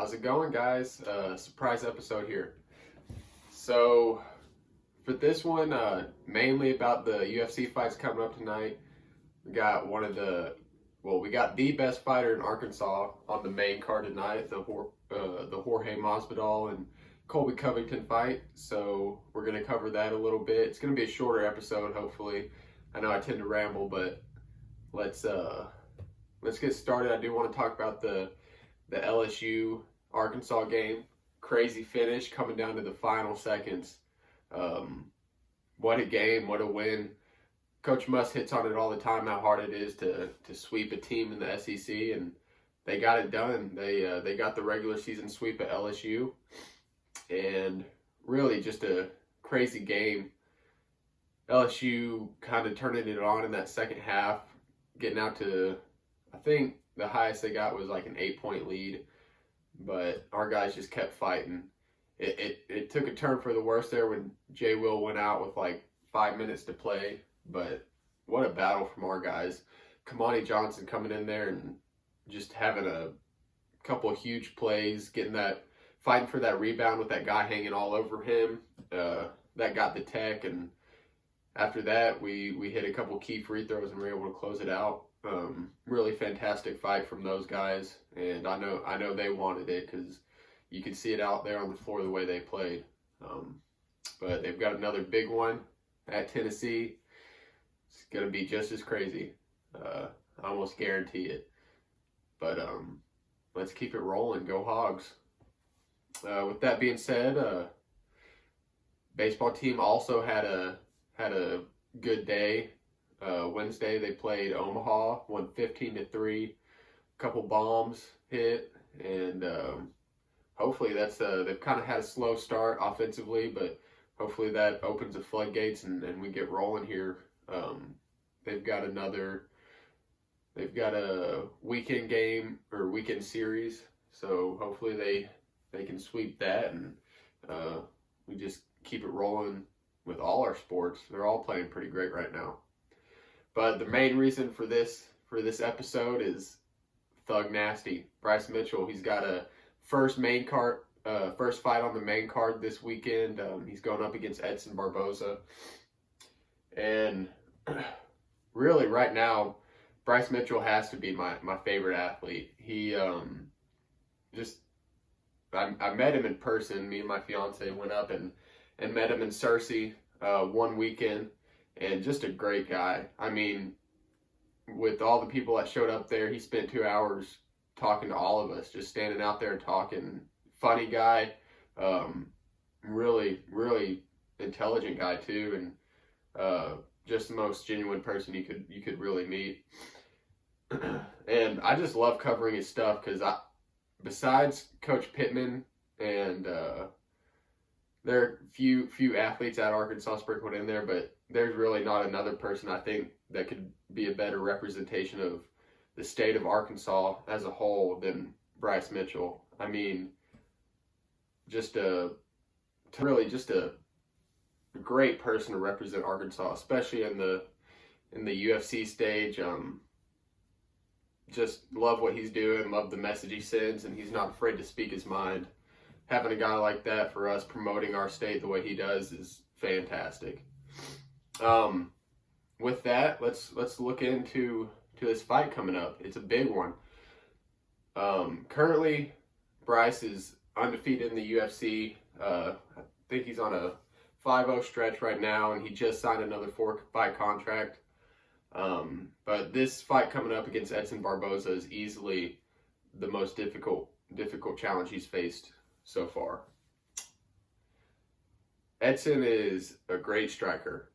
How's it going, guys? Surprise episode here. So, for this one, mainly about the UFC fights coming up tonight. We got we got the best fighter in Arkansas on the main card tonight, the Jorge Masvidal and Colby Covington fight. So we're gonna cover that a little bit. It's gonna be a shorter episode, hopefully. I know I tend to ramble, but let's get started. I do want to talk about the LSU Arkansas game. Crazy finish coming down to the final seconds. What a game, what a win. Coach Muss hits on it all the time how hard it is to sweep a team in the SEC, and they got it done. They got the regular season sweep at LSU, and really just a crazy game. LSU kind of turning it on in that second half, getting out to, I think the highest they got was like an 8-point lead, but our guys just kept fighting. It took a turn for the worse there when Jay Will went out with like 5 minutes to play, but what a battle from our guys. Kamani Johnson coming in there and just having a couple of huge plays, fighting for that rebound with that guy hanging all over him. That got the tech, and after that we hit a couple key free throws and were able to close it out. Really fantastic fight from those guys, and I know they wanted it because you could see it out there on the floor the way they played. But they've got another big one at Tennessee. It's going to be just as crazy. I almost guarantee it. But let's keep it rolling. Go Hogs. With that being said, baseball team also had a good day. Wednesday they played Omaha, won 15-3. Couple bombs hit, and hopefully they've kind of had a slow start offensively, but hopefully that opens the floodgates and we get rolling here. They've got a weekend game or weekend series, so hopefully they can sweep that, and we just keep it rolling with all our sports. They're all playing pretty great right now. But the main reason for this episode is Thug Nasty. Bryce Mitchell, he's got a first fight on the main card this weekend. He's going up against Edson Barboza. And really right now, Bryce Mitchell has to be my favorite athlete. He I met him in person. Me and my fiance went up and met him in Searcy one weekend. And just a great guy. I mean, with all the people that showed up there, he spent 2 hours talking to all of us, just standing out there and talking. Funny guy, really, really intelligent guy too, and just the most genuine person you could really meet. And I just love covering his stuff because besides Coach Pittman and there are few athletes at Arkansas sprinkled in there, but there's really not another person I think that could be a better representation of the state of Arkansas as a whole than Bryce Mitchell. I mean, just a great person to represent Arkansas, especially in the UFC stage. Just love what he's doing, love the message he sends, and he's not afraid to speak his mind. Having a guy like that for us promoting our state the way he does is fantastic. With that, let's look into this fight coming up. It's a big one. Currently, Bryce is undefeated in the UFC. I think he's on a 5-0 stretch right now, and he just signed another 4-fight contract. But this fight coming up against Edson Barboza is easily the most difficult challenge he's faced so far. Edson is a great striker.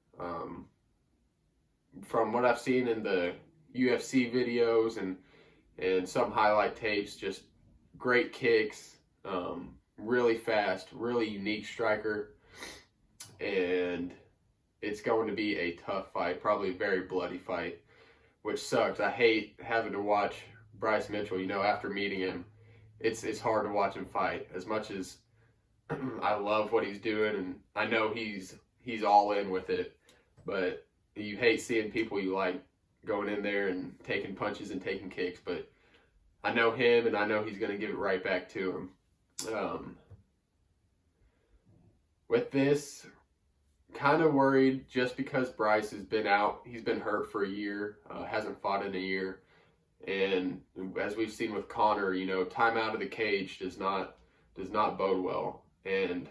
From what I've seen in the UFC videos and some highlight tapes, just great kicks, really fast, really unique striker, and it's going to be a tough fight, probably a very bloody fight, which sucks. I hate having to watch Bryce Mitchell. After meeting him, it's hard to watch him fight. As much as I love what he's doing, and I know he's all in with it, but you hate seeing people you like going in there and taking punches and taking kicks. But I know him, and I know he's going to give it right back to him. With this, kind of worried just because Bryce has been out. He's been hurt for a year, hasn't fought in a year. And as we've seen with Connor, time out of the cage does not bode well. And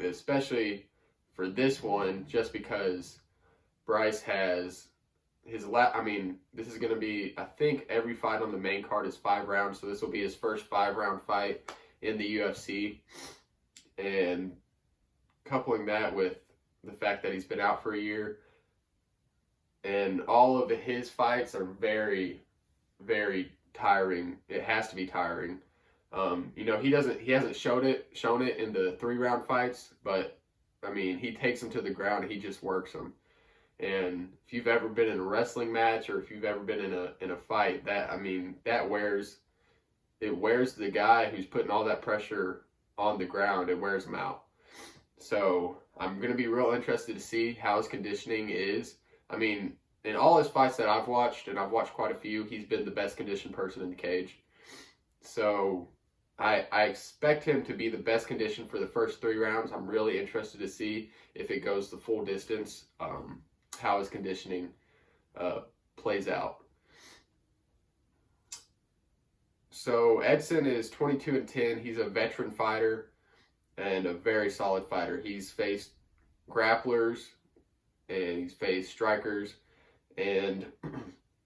especially for this one, just because Bryce has this is going to be, I think every fight on the main card is 5 rounds, so this will be his first 5-round fight in the UFC. And coupling that with the fact that he's been out for a year, and all of his fights are very, very tiring. It has to be tiring. He hasn't shown it in the 3-round fights, but he takes them to the ground and he just works them. And if you've ever been in a wrestling match, or if you've ever been in a fight, that wears the guy who's putting all that pressure on the ground. It wears him out. So I'm going to be real interested to see how his conditioning is. In all his fights that I've watched, and I've watched quite a few, he's been the best conditioned person in the cage. So I expect him to be the best conditioned for the first 3 rounds. I'm really interested to see if it goes the full distance, how his conditioning plays out. So Edson is 22-10. He's a veteran fighter and a very solid fighter. He's faced grapplers and he's faced strikers, and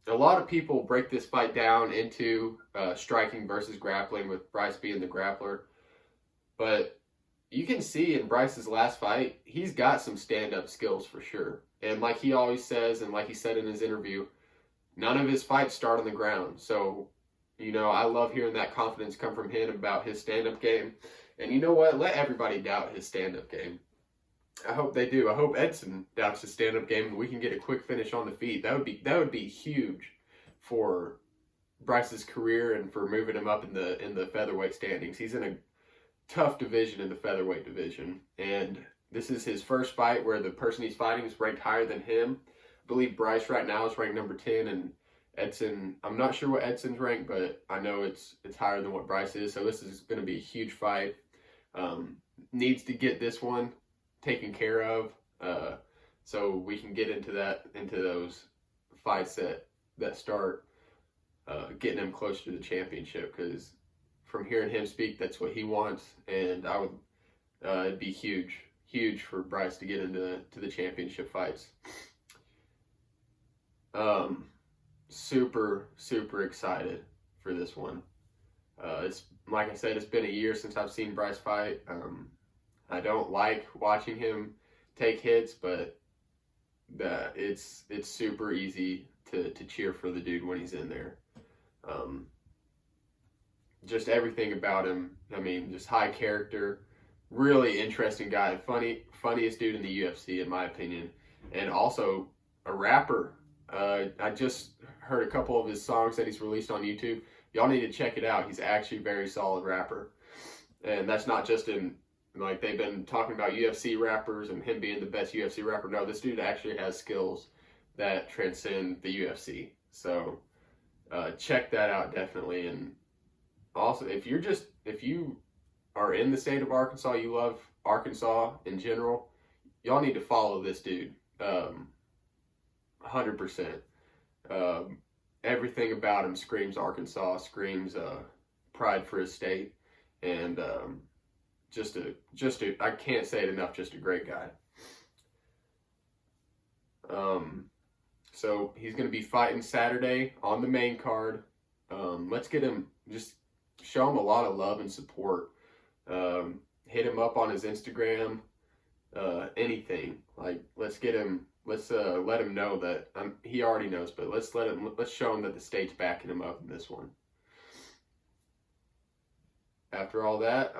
a lot of people break this fight down into striking versus grappling, with Bryce being the grappler. But you can see in Bryce's last fight, he's got some stand-up skills for sure. And like he always says, and like he said in his interview, none of his fights start on the ground. So, I love hearing that confidence come from him about his stand-up game. And you know what? Let everybody doubt his stand-up game. I hope they do. I hope Edson doubts his stand-up game and we can get a quick finish on the feet. That would be huge for Bryce's career and for moving him up in the featherweight standings. He's in a tough division in the featherweight division, and this is his first fight where the person he's fighting is ranked higher than him. I believe Bryce right now is ranked number 10, and Edson, I'm not sure what Edson's ranked, but I know it's higher than what Bryce is. So this is going to be a huge fight. Needs to get this one taken care of, so we can get into those fights that start getting him closer to the championship, because from hearing him speak, that's what he wants, and it'd be huge for Bryce to get into the championship fights. Super excited for this one. It's like I said, it's been a year since I've seen Bryce fight. I don't like watching him take hits, but it's super easy to cheer for the dude when he's in there. Just everything about him. Just high character, really interesting guy, funniest dude in the UFC in my opinion, and also a rapper. I just heard a couple of his songs that he's released on YouTube. Y'all need to check it out. He's actually a very solid rapper, and that's not just in, like, they've been talking about UFC rappers and him being the best UFC rapper. No, this dude actually has skills that transcend the UFC. So check that out definitely. And also, if you are in the state of Arkansas, you love Arkansas in general, y'all need to follow this dude. 100%. Everything about him screams Arkansas, screams pride for his state, and just a I can't say it enough, just a great guy. So he's going to be fighting Saturday on the main card. Let's get him, just show him a lot of love and support. Hit him up on his Instagram, anything. Like, let's let him know that he already knows, but let's show him that the state's backing him up in this one. After all that,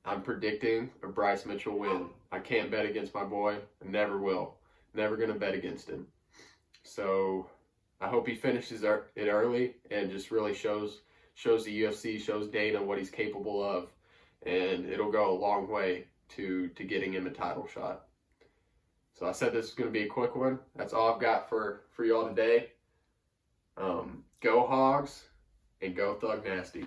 I'm predicting a Bryce Mitchell win. I can't bet against my boy. I never will. Never going to bet against him. So I hope he finishes it early and just really shows the UFC, shows Dana what he's capable of, and it'll go a long way to getting him a title shot. So I said this was going to be a quick one. That's all I've got for y'all today. Go Hogs and go Thug Nasty.